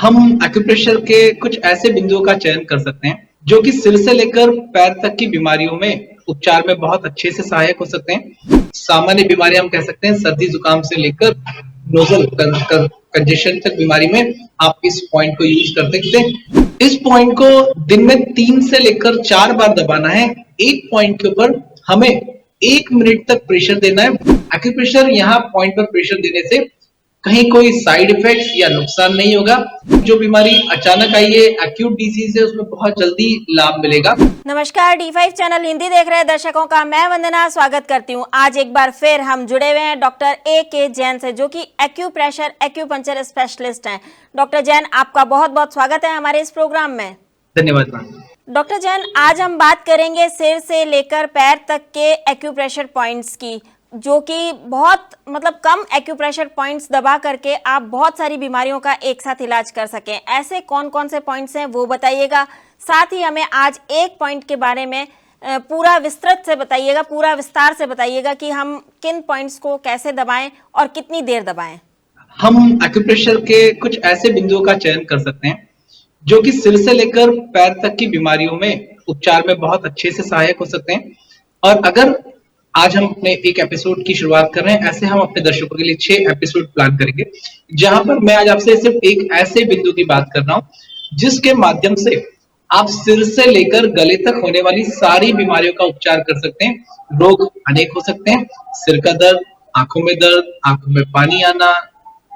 हम एक्यूप्रेशर के कुछ ऐसे बिंदुओं का चयन कर सकते हैं जो कि सिर से लेकर पैर तक की बीमारियों में उपचार में बहुत अच्छे से सहायक हो सकते हैं। सामान्य बीमारी हम कह सकते हैं, सर्दी जुकाम से लेकर नोजल कंजेशन तक बीमारी में आप इस पॉइंट को यूज कर सकते हैं। इस पॉइंट को दिन में 3 से लेकर 4 बार दबाना है। एक पॉइंट के ऊपर हमें 1 मिनट तक प्रेशर देना है। एक्यूप्रेशर यहाँ पॉइंट पर प्रेशर देने से कहीं कोई साइड इफेक्ट्स या नुकसान नहीं होगा। जो बीमारी अचानक आई है, एक्यूट डिजीज है, उसमें बहुत जल्दी लाभ मिलेगा। नमस्कार, D5 चैनल हिंदी देख रहे दर्शकों का मैं वंदना स्वागत करती हूं। आज एक बार फिर हम जुड़े हुए हैं डॉक्टर A.K. जैन से, जो कि एक्यूप्रेशर एक्यूपंक्चर स्पेशलिस्ट हैं। डॉक्टर जैन, आपका बहुत बहुत स्वागत है हमारे इस प्रोग्राम में। धन्यवाद मैम। डॉक्टर जैन, आज हम बात करेंगे सिर से लेकर पैर तक के एक्यूप्रेशर पॉइंट्स की, जो कि बहुत कम एक्यूप्रेशर पॉइंट्स दबा करके आप बहुत सारी बीमारियों का एक साथ इलाज कर सकें। ऐसे कौन कौन से पॉइंट्स हैं वो बताइएगा। साथ ही हमें आज एक पॉइंट के बारे में पूरा विस्तृत से बताइएगा, पूरा विस्तार से बताइएगा कि हम किन पॉइंट्स को कैसे दबाएं और कितनी देर दबाएं। हम एक्यूप्रेशर के कुछ ऐसे बिंदुओं का चयन कर सकते हैं जो कि सिर से लेकर पैर तक की बीमारियों में उपचार में बहुत अच्छे से सहायक हो सकते हैं। और अगर आज हम अपने एक एपिसोड की शुरुआत कर रहे हैं, ऐसे हम अपने दर्शकों के लिए 6 एपिसोड प्लान करेंगे, जहां पर मैं आज आपसे सिर्फ एक ऐसे बिंदु की बात कर रहा हूं जिसके माध्यम से आप सिर से लेकर गले तक होने वाली सारी बीमारियों का उपचार कर सकते हैं। रोग अनेक हो सकते हैं, सिर का दर्द, आंखों में दर्द, आंखों में पानी आना,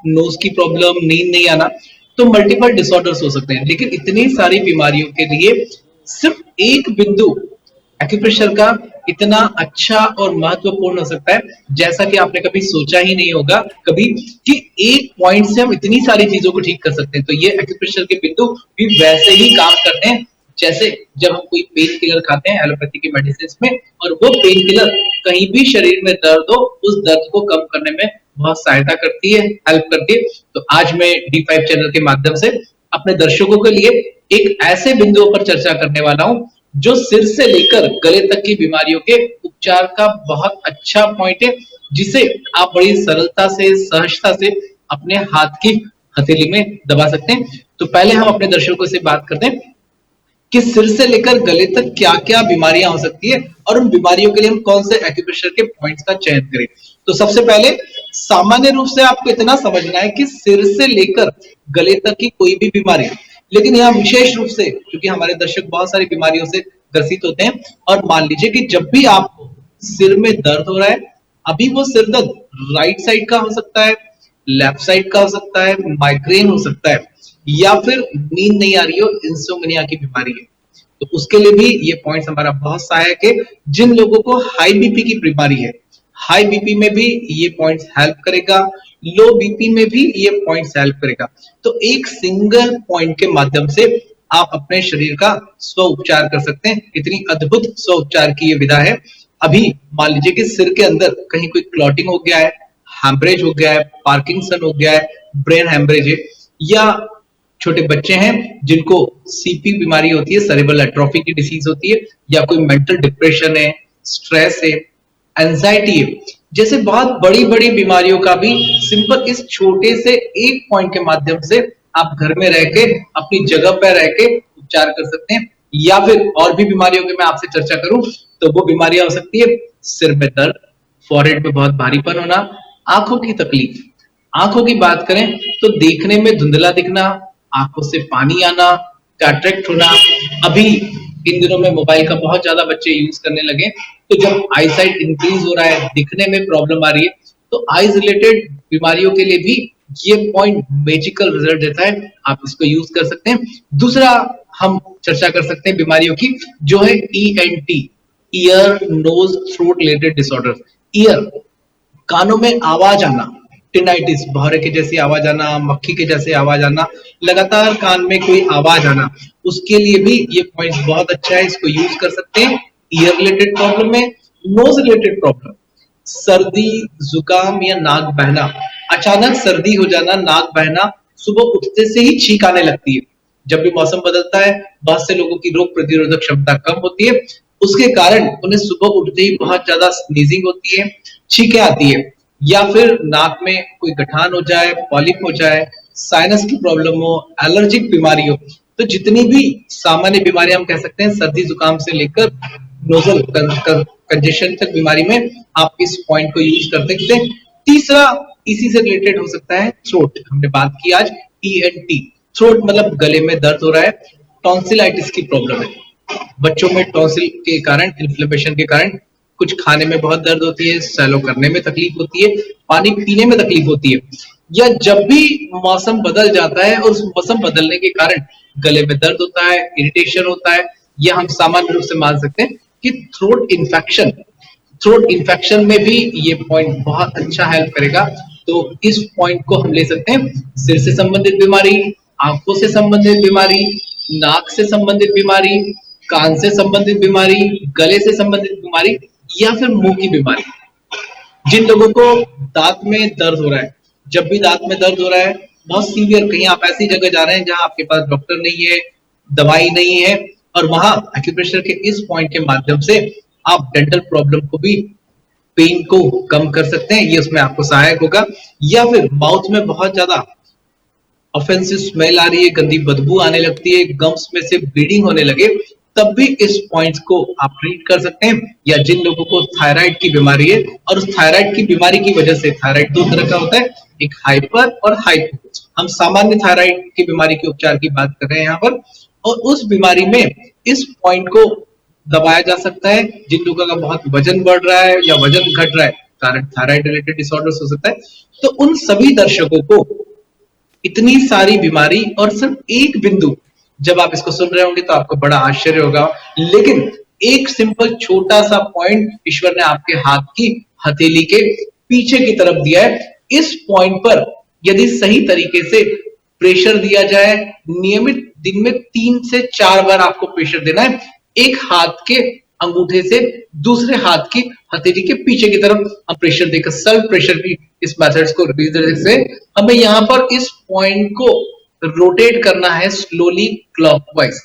नोज की प्रॉब्लम, नींद नहीं आना, तो मल्टीपल डिसऑर्डर्स हो सकते हैं। लेकिन इतनी सारी बीमारियों के लिए सिर्फ एक बिंदु एक्यूप्रेशर का इतना अच्छा और महत्वपूर्ण हो सकता है, जैसा कि आपने कभी सोचा ही नहीं होगा कभी कि एक पॉइंट से हम इतनी सारी चीजों को ठीक कर सकते हैं। तो ये एक्यूप्रेशर के बिंदु भी वैसे ही काम करते हैं जैसे जब हम कोई पेन किलर खाते हैं एलोपैथी की मेडिसिन में, और वो पेन किलर कहीं भी शरीर में दर्द हो उस दर्द को कम करने में बहुत सहायता करती है, हेल्प करती है। तो आज मैं D5 चैनल के माध्यम से अपने दर्शकों के लिए एक ऐसे बिंदुओं पर चर्चा करने वाला हूं जो सिर से लेकर गले तक की बीमारियों के उपचार का बहुत अच्छा पॉइंट है, जिसे आप बड़ी सरलता से, सहजता से अपने हाथ की हथेली में दबा सकते हैं। तो पहले हम अपने दर्शकों से बात करते हैं कि सिर से लेकर गले तक क्या क्या बीमारियां हो सकती है और उन बीमारियों के लिए हम कौन से एक्यूप्रेशर के पॉइंट्स का चयन करें। तो सबसे पहले सामान्य रूप से आपको इतना समझना है कि सिर से लेकर गले तक की कोई भी बीमारी, लेकिन यहाँ विशेष रूप से क्योंकि हमारे दर्शक बहुत सारी बीमारियों से ग्रसित होते हैं, और मान लीजिए कि जब भी आपको सिर में दर्द हो रहा है, अभी वो सिर दर्द राइट साइड का हो सकता है, लेफ्ट साइड का हो सकता है, माइग्रेन हो सकता है, या फिर नींद नहीं आ रही हो, इंसोम्निया की बीमारी है, तो उसके लिए भी ये पॉइंट्स हमारा बहुत सहायक है। जिन लोगों को हाई बीपी की बीमारी है, हाई बीपी में भी ये पॉइंट्स हेल्प करेगा, लो बीपी में भी ये पॉइंट्स हेल्प करेगा। तो एक सिंगल पॉइंट के माध्यम से आप अपने शरीर का स्व उपचार कर सकते हैं। इतनी अद्भुत स्व उपचार की ये विधा है। अभी मान लीजिए कि सिर के अंदर कहीं कोई क्लॉटिंग हो गया है, हैमरेज हो गया है, पार्किंसन हो गया है, ब्रेन हैमरेज है, या छोटे बच्चे हैं जिनको सीपी बीमारी होती है, सेरेब्रल एट्रोफी की डिसीज होती है, या कोई मेंटल डिप्रेशन है, स्ट्रेस है, एंजाइटी है, जैसे बहुत बड़ी बड़ी बीमारियों का भी सिंपल इस छोटे से एक पॉइंट के माध्यम से आप घर में रह के अपनी जगह पर रह के उपचार कर सकते हैं। या फिर और भी बीमारियों की मैं आपसे चर्चा करूं तो वो बीमारियां हो सकती है सिर में दर्द, फॉरहेड में बहुत भारीपन होना, आंखों की तकलीफ। आंखों की बात करें तो देखने में धुंधला दिखना, आंखों से पानी आना, कैटरेक्ट होना। अभी इन दिनों में मोबाइल का बहुत ज्यादा बच्चे यूज करने लगे, तो जब आई साइट इंक्रीज हो रहा है, दिखने में प्रॉब्लम आ रही है, तो आईज रिलेटेड बीमारियों के लिए भी ये पॉइंट मैजिकल रिजल्ट देता है। आप इसको यूज कर सकते हैं। दूसरा हम चर्चा कर सकते हैं बीमारियों की, जो है ENT, ear nose throat related disorder. Year, कानों में आवाज आना, टिनाइटिस, भौरे के जैसी आवाज आना, मक्खी के जैसे आवाज आना, लगातार कान में कोई आवाज आना, उसके लिए भी ये पॉइंट बहुत अच्छा है, इसको यूज कर सकते हैं ईयर रिलेटेड प्रॉब्लम में। नोज रिलेटेड प्रॉब्लम, सर्दी, जुकाम या नाक बहना, अचानक सर्दी हो जाना, नाक बहना, सुबह उठते से ही छींक आने लगती है। जब भी मौसम बदलता है, बहुत से लोगों की रोग प्रतिरोधक क्षमता कम होती है, उसके कारण उन्हें सुबह उठते ही बहुत ज्यादा स्नीजिंग होती है, छींकें आती है, या फिर नाक में कोई गठान हो जाए, पॉलिप हो जाए, साइनस की प्रॉब्लम हो, एलर्जिक बीमारी हो, तो जितनी भी सामान्य बीमारियां हम कह सकते हैं सर्दी जुकाम से लेकर नोजल कंजेशन तक बीमारी में आप इस पॉइंट को यूज कर सकते हैं। तीसरा इसी से रिलेटेड हो सकता है थ्रोट, हमने बात की आज ENT। थ्रोट मतलब गले में दर्द हो रहा है, टॉन्सिलाइटिस की प्रॉब्लम है, बच्चों में टॉन्सिल के कारण, इन्फ्लेमेशन के कारण कुछ खाने में बहुत दर्द होती है, सैलो करने में तकलीफ होती है, पानी पीने में तकलीफ होती है, या जब भी मौसम बदल जाता है और उस मौसम बदलने के कारण गले में दर्द होता है, इरिटेशन होता है, या हम सामान्य रूप से मान सकते हैं कि थ्रोट इन्फेक्शन में भी ये पॉइंट बहुत अच्छा हेल्प करेगा। तो इस पॉइंट को हम ले सकते हैं सिर से संबंधित बीमारी, आंखों से संबंधित बीमारी, नाक से संबंधित बीमारी, कान से संबंधित बीमारी, गले से संबंधित बीमारी, या फिर मुंह की बीमारी। जिन लोगों को दांत में दर्द हो रहा है, जब भी दांत में दर्द हो रहा है, बहुत सीवियर, कहीं आप ऐसी जगह जा रहे हैं जहां आपके पास डॉक्टर नहीं है, दवाई नहीं है, और वहां एक्यूप्रेशर के इस पॉइंट के माध्यम से आप डेंटल प्रॉब्लम को भी, पेन को कम कर सकते हैं, ये उसमें आपको सहायक होगा। या फिर माउथ में बहुत ज्यादा ऑफेंसिव स्मेल आ रही है, गंदी बदबू आने लगती है, गम्स में से ब्लीडिंग होने लगे, तब भी इस पॉइंट्स को आप ट्रीट कर सकते हैं। या जिन लोगों को थायराइड की बीमारी है और उस थायराइड की बीमारी की वजह से, थायराइड दो तरह का होता है, एक हाइपर और हाइपो, हम सामान्य थायराइड की बीमारी के उपचार की बात कर रहे हैं यहाँ पर, और उस बीमारी में इस पॉइंट को दबाया जा सकता है। जिन लोगों का बहुत वजन बढ़ रहा है या वजन घट रहा है, कारण थायराइड रिलेटेड डिसऑर्डर्स हो सकता है, तो उन सभी दर्शकों को इतनी सारी बीमारी और सिर्फ एक बिंदु, जब आप इसको सुन रहे होंगे तो आपको बड़ा आश्चर्य होगा, लेकिन एक सिंपल छोटा सा पॉइंट ईश्वर ने आपके हाथ की हथेली के पीछे की तरफ दिया है। इस पॉइंट पर यदि सही तरीके से प्रेशर दिया जाए, नियमित दिन में 3 से 4 बार आपको प्रेशर देना है, एक हाथ के अंगूठे से दूसरे हाथ की हथेली के पीछे की तरफ हम प्रेशर देकर, सेल्फ प्रेशर की इस मेथड्स को से हमें यहाँ पर इस पॉइंट को रोटेट करना है स्लोली क्लॉकवाइज।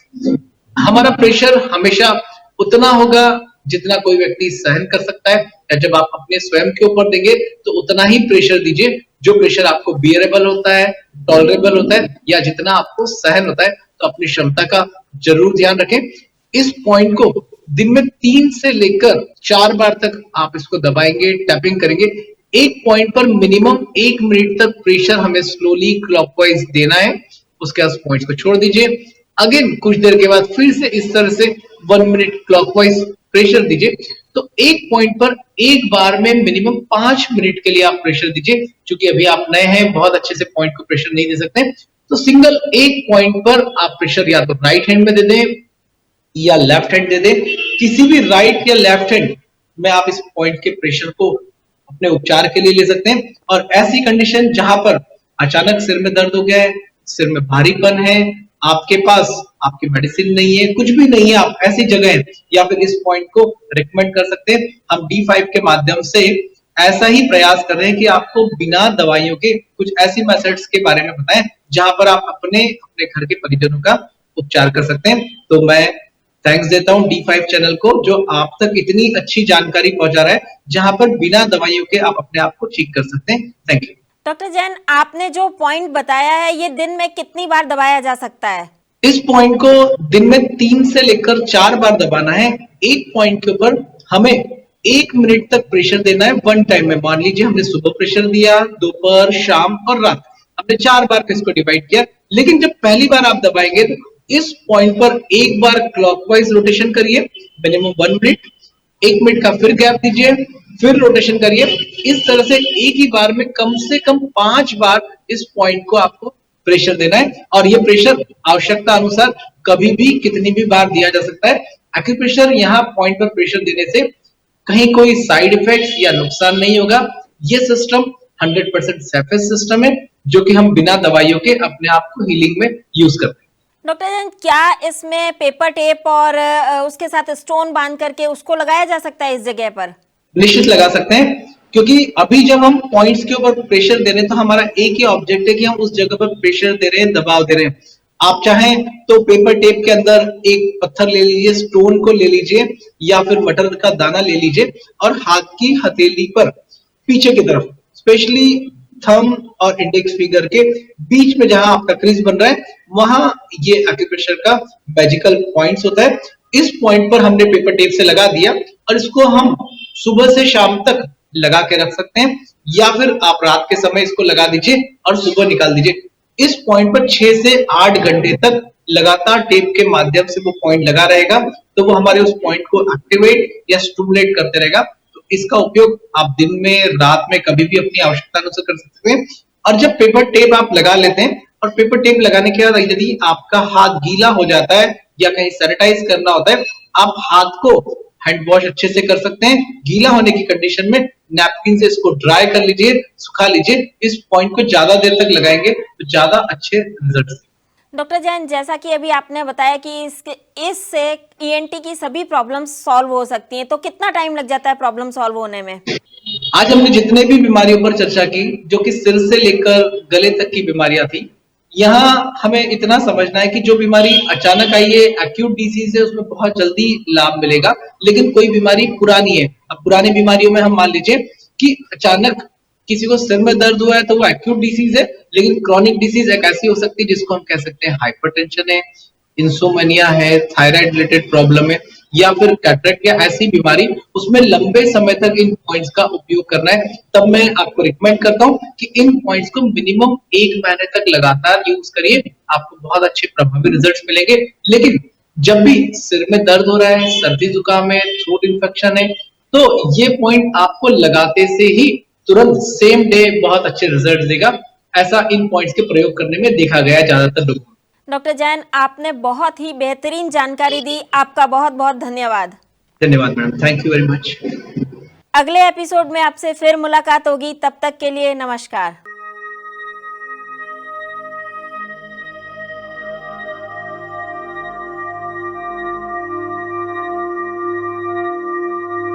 हमारा प्रेशर हमेशा उतना होगा जितना कोई व्यक्ति सहन कर सकता है, या जब आप अपने स्वयं के ऊपर देंगे तो उतना ही प्रेशर दीजिए जो प्रेशर आपको बियरेबल होता है, टॉलरेबल होता है, या जितना आपको सहन होता है। तो अपनी क्षमता का जरूर ध्यान रखें। इस पॉइंट को दिन में 3 से लेकर 4 बार तक आप इसको दबाएंगे, टैपिंग करेंगे। एक पॉइंट पर मिनिमम 1 मिनट तक प्रेशर हमें स्लोली क्लॉकवाइज देना है, उसके बाद पॉइंट को छोड़ दीजिए। अगेन कुछ देर के बाद फिर से इस तरह से 1 मिनट क्लॉकवाइज प्रेशर दीजिए। तो एक पॉइंट पर एक बार में मिनिमम 5 मिनट के लिए आप प्रेशर दीजिए। क्योंकि अभी आप नए हैं, बहुत अच्छे से पॉइंट को प्रेशर नहीं दे सकते, तो सिंगल एक पॉइंट पर आप प्रेशर या तो राइट हैंड में दे दें या लेफ्ट हैंड दे दें। किसी भी राइट या लेफ्ट हैंड में आप इस पॉइंट के प्रेशर को अपने उपचार के लिए ले सकते हैं। और ऐसी कंडीशन जहां पर अचानक सिर में दर्द हो गया है, सिर में भारीपन है, आपके पास आपकी मेडिसिन नहीं है, कुछ भी नहीं है, आप ऐसी जगह है, या फिर इस पॉइंट को रिकमेंड कर सकते हैं। हम D5 के माध्यम से ऐसा ही प्रयास कर रहे हैं कि आपको बिना दवाइयों के कुछ ऐसी मेथड्स के बारे में बताएं जहां पर आप अपने घर के परिजनों का उपचार कर सकते हैं। तो मैं थैंक्स देता हूं D5 चैनल को, जो आप तक इतनी अच्छी जानकारी पहुंचा रहा है जहां पर बिना दवाइयों के आप अपने आप को ठीक कर सकते हैं। Thank you. डॉक्टर जैन, आपने जो पॉइंट बताया है, ये दिन में कितनी बार दबाया जा सकता है? इस पॉइंट को दिन में 3 से लेकर 4 बार दबाना है। एक पॉइंट के ऊपर हमें 1 मिनट तक प्रेशर देना है वन टाइम में। मान लीजिए हमने सुबह प्रेशर दिया, दोपहर, शाम और रात, हमने 4 बार इसको डिवाइड किया। लेकिन जब पहली बार आप दबाएंगे तो इस पॉइंट पर एक बार क्लॉकवाइज रोटेशन करिए, मिनिमम 1 मिनट, 1 मिनट का फिर गैप दीजिए, फिर रोटेशन करिए। इस तरह से एक ही बार में कम से कम 5 बार इस पॉइंट को आपको प्रेशर देना है। और ये प्रेशर आवश्यकता अनुसार कभी भी कितनी भी बार दिया जा सकता है। एक्यूप्रेशर यहाँ पॉइंट पर प्रेशर देने से कहीं कोई साइड इफेक्ट्स या नुकसान नहीं होगा। ये सिस्टम 100% सेफेस्ट सिस्टम है, जो कि हम बिना दवाइयों के अपने आप को हीलिंग में यूज करते हैं। डॉक्टर जैन, क्या इसमें पेपर टेप और उसके साथ स्टोन बांध करके उसको लगाया जा सकता है इस जगह पर? निश्चित लगा सकते हैं, क्योंकि अभी जब हम पॉइंट्स के ऊपर प्रेशर दे रहे हैं तो हमारा एक ही ऑब्जेक्ट है कि हम उस जगह पर प्रेशर दे रहे हैं, दबाव दे रहे हैं। आप चाहें तो पेपर टेप के अंदर एक पत्थर ले लीजिए, स्टोन को ले लीजिए, या फिर मटर का दाना ले लीजिए और हाथ की हथेली पर पीछे की तरफ, स्पेशली थंब और इंडेक्स फिंगर के बीच में जहां आपका क्रीज बन रहा है, वहां ये एक्यूप्रेशर का मैजिकल पॉइंट्स होता है। इस पॉइंट पर हमने पेपर टेप से लगा दिया और इसको हम सुबह से शाम तक लगा के रख सकते हैं, या फिर आप रात के समय इसको लगा दीजिए और सुबह निकाल दीजिए। इस पॉइंट पर 6 से 8 घंटे तक लगातार टेप के माध्यम से वो पॉइंट लगा रहेगा, तो वो हमारे उस पॉइंट को एक्टिवेट या स्टिमुलेट करते रहेगा। तो इसका उपयोग आप दिन में, रात में कभी भी अपनी आवश्यकता अनुसार कर सकते हैं। और जब पेपर टेप आप लगा लेते हैं, और पेपर टेप लगाने के बाद यदि आपका हाथ गीला हो जाता है या कहीं सैनिटाइज करना होता है, आप हाथ को हैंड वॉश अच्छे से कर सकते हैं। गीला होने की कंडीशन में नैपकिन से इसको ड्राई कर लीजिए, सुखा लीजिए। इस पॉइंट को ज्यादा देर तक लगाएंगे तो ज्यादा अच्छे रिजल्ट। डॉक्टर जैन, जैसा कि अभी आपने बताया कि इससे ईएनटी की सभी प्रॉब्लम्स सॉल्व हो सकती हैं, तो कितना टाइम लग जाता है प्रॉब्लम सॉल्व होने में? आज हमने जितने भी बीमारियों पर चर्चा की, जो कि सिर से लेकर गले तक की बीमारियां थी, यहाँ हमें इतना समझना है कि जो बीमारी अचानक आई है, एक्यूट डिजीज है, उसमें बहुत जल्दी लाभ मिलेगा। लेकिन कोई बीमारी पुरानी है, अब पुरानी बीमारियों में हम मान लीजिए कि अचानक किसी को सिर में दर्द हुआ है तो वो एक्यूट डिसीज है, लेकिन क्रॉनिक डिसीज एक ऐसी हो सकती है जिसको हम कह सकते हैं हाइपरटेंशन है, इंसोमेनिया है, थायराइड रिलेटेड प्रॉब्लम है, या फिर कैटरेक्ट या ऐसी बीमारी, उसमें लंबे समय तक इन पॉइंट्स का उपयोग करना है। तब मैं आपको रिकमेंड करता हूं कि इन पॉइंट्स को मिनिमम 1 महीने तक लगातार यूज करिए, आपको बहुत अच्छे प्रभावी रिजल्ट्स मिलेंगे। लेकिन जब भी सिर में दर्द हो रहा है, सर्दी जुकाम है, थ्रोट इन्फेक्शन है, तो ये पॉइंट आपको लगाते से ही तुरंत सेम डे बहुत अच्छे रिजल्ट देगा। ऐसा इन पॉइंट्स के प्रयोग करने में देखा गया है ज्यादातर लोगों को। डॉक्टर जैन, आपने बहुत ही बेहतरीन जानकारी दी, आपका बहुत बहुत धन्यवाद। धन्यवाद madam, thank you very much. अगले एपिसोड में आपसे फिर मुलाकात होगी, तब तक के लिए नमस्कार।